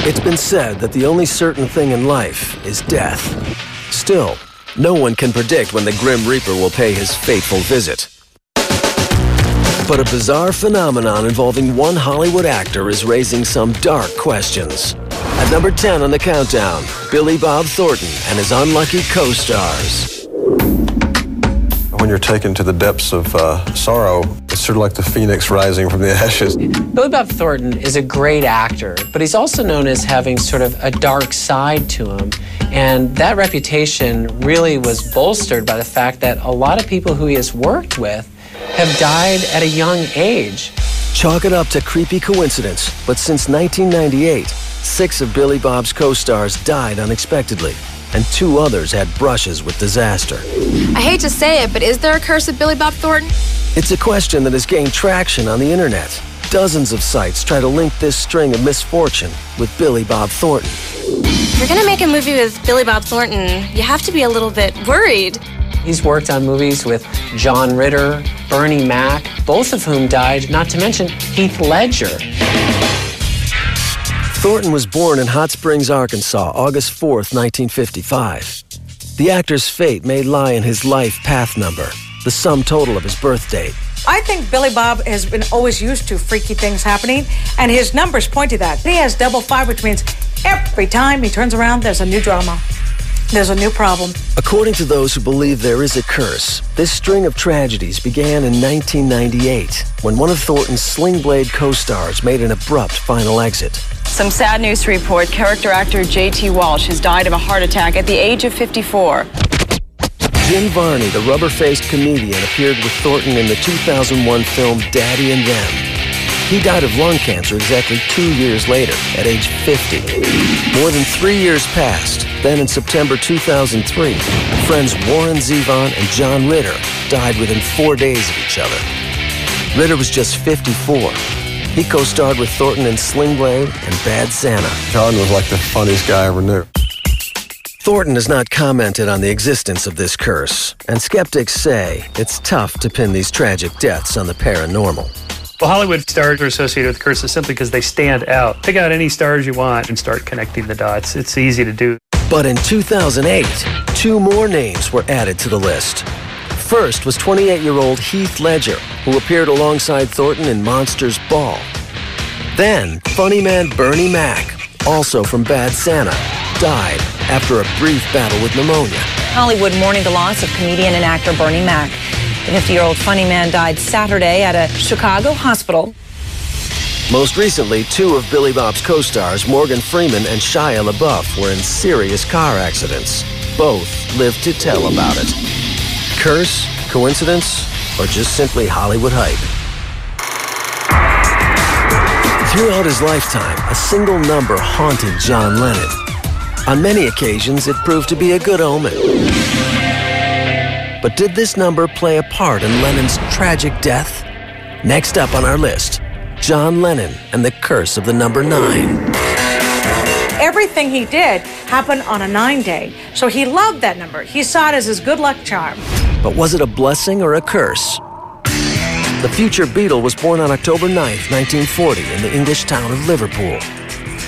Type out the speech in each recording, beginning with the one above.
It's been said that the only certain thing in life is death. Still, no one can predict when the Grim Reaper will pay his fateful visit. But a bizarre phenomenon involving one Hollywood actor is raising some dark questions. At number 10 on the countdown, Billy Bob Thornton and his unlucky co-stars. When you're taken to the depths of sorrow, it's sort of like the phoenix rising from the ashes. Billy Bob Thornton is a great actor, but he's also known as having sort of a dark side to him. And that reputation really was bolstered by the fact that a lot of people who he has worked with have died at a young age. Chalk it up to creepy coincidence, but since 1998, 6 of Billy Bob's co-stars died unexpectedly, and 2 others had brushes with disaster. I hate to say it, but is there a curse of Billy Bob Thornton? It's a question that has gained traction on the internet. Dozens of sites try to link this string of misfortune with Billy Bob Thornton. If you're gonna make a movie with Billy Bob Thornton, you have to be a little bit worried. He's worked on movies with John Ritter, Bernie Mac, both of whom died, not to mention Heath Ledger. Thornton was born in Hot Springs, Arkansas, August 4th, 1955. The actor's fate may lie in his life path number, the sum total of his birth date. I think Billy Bob has been always used to freaky things happening, and his numbers point to that. He has double 5, which means every time he turns around, there's a new drama. There's a new problem. According to those who believe there is a curse, this string of tragedies began in 1998, when one of Thornton's Sling Blade co-stars made an abrupt final exit. Some sad news to report. Character actor J.T. Walsh has died of a heart attack at the age of 54. Jim Varney, the rubber-faced comedian, appeared with Thornton in the 2001 film Daddy and Them. He died of lung cancer exactly 2 years later, at age 50. More than 3 years passed. Then in September 2003, friends Warren Zevon and John Ritter died within 4 days of each other. Ritter was just 54. He co-starred with Thornton in Sling Blade and Bad Santa. John was like the funniest guy I ever knew. Thornton has not commented on the existence of this curse, and skeptics say it's tough to pin these tragic deaths on the paranormal. Well, Hollywood stars are associated with curses simply because they stand out. Pick out any stars you want and start connecting the dots. It's easy to do. But in 2008, 2 more names were added to the list. First was 28-year-old Heath Ledger, who appeared alongside Thornton in Monsters Ball. Then, funny man Bernie Mac, also from Bad Santa, died after a brief battle with pneumonia. Hollywood mourning the loss of comedian and actor Bernie Mac. The 50-year-old funny man died Saturday at a Chicago hospital. Most recently, 2 of Billy Bob's co-stars, Morgan Freeman and Shia LaBeouf, were in serious car accidents. Both lived to tell about it. Curse, coincidence, or just simply Hollywood hype? Throughout his lifetime, a single number haunted John Lennon. On many occasions, it proved to be a good omen. But did this number play a part in Lennon's tragic death? Next up on our list, John Lennon and the curse of the number 9. Everything he did happened on a 9 day, so he loved that number. He saw it as his good luck charm. But was it a blessing or a curse? The future Beatle was born on October 9th, 1940, in the English town of Liverpool.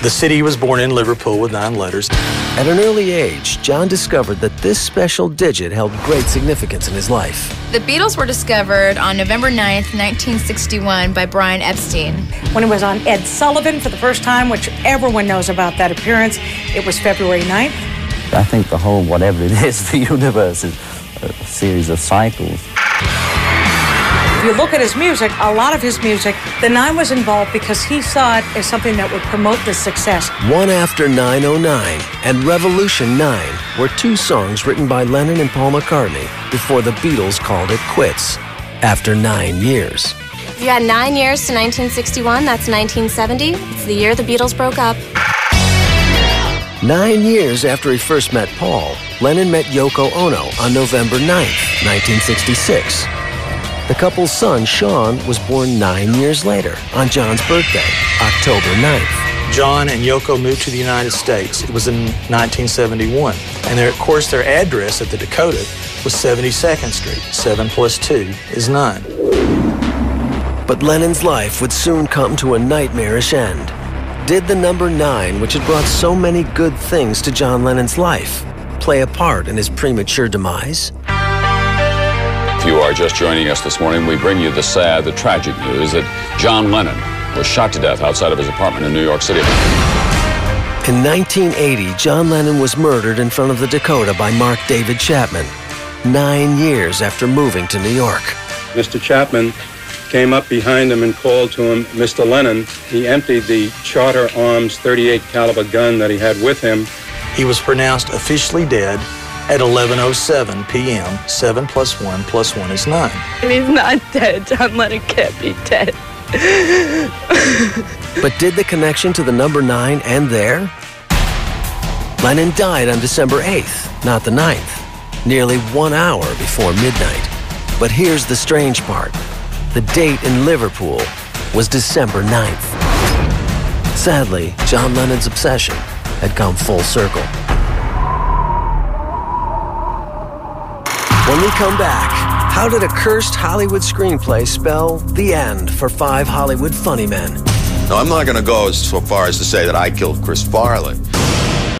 The city he was born in, Liverpool, with 9 letters. At an early age, John discovered that this special digit held great significance in his life. The Beatles were discovered on November 9th, 1961 by Brian Epstein. When he was on Ed Sullivan for the first time, which everyone knows about that appearance, it was February 9th. I think the whole, whatever it is, the universe is a series of cycles. If you look at his music, a lot of his music, the 9 was involved because he saw it as something that would promote the success. One After 909 and Revolution 9 were 2 songs written by Lennon and Paul McCartney before the Beatles called it quits after 9 years. If you had 9 years to 1961, that's 1970. It's the year the Beatles broke up. 9 years after he first met Paul, Lennon met Yoko Ono on November 9th, 1966. The couple's son, Sean, was born 9 years later on John's birthday, October 9th. John and Yoko moved to the United States. It was in 1971. And of course, their address at the Dakota was 72nd Street. 7 plus 2 is 9. But Lennon's life would soon come to a nightmarish end. Did the number 9, which had brought so many good things to John Lennon's life, play a part in his premature demise? If you are just joining us this morning, we bring you the sad, the tragic news that John Lennon was shot to death outside of his apartment in New York City. In 1980, John Lennon was murdered in front of the Dakota by Mark David Chapman, 9 years after moving to New York. Mr. Chapman came up behind him and called to him, "Mr. Lennon." He emptied the Charter Arms .38 caliber gun that he had with him. He was pronounced officially dead at 11:07 p.m. 7 + 1 + 1 is 9. He's not dead. John Lennon can't be dead. But did the connection to the number 9 end there? Lennon died on December 8th, not the 9th, nearly 1 hour before midnight. But here's the strange part. The date in Liverpool was December 9th. Sadly, John Lennon's obsession had come full circle. When we come back, how did a cursed Hollywood screenplay spell the end for 5 Hollywood funny men? No, I'm not going to go so far as to say that I killed Chris Farley.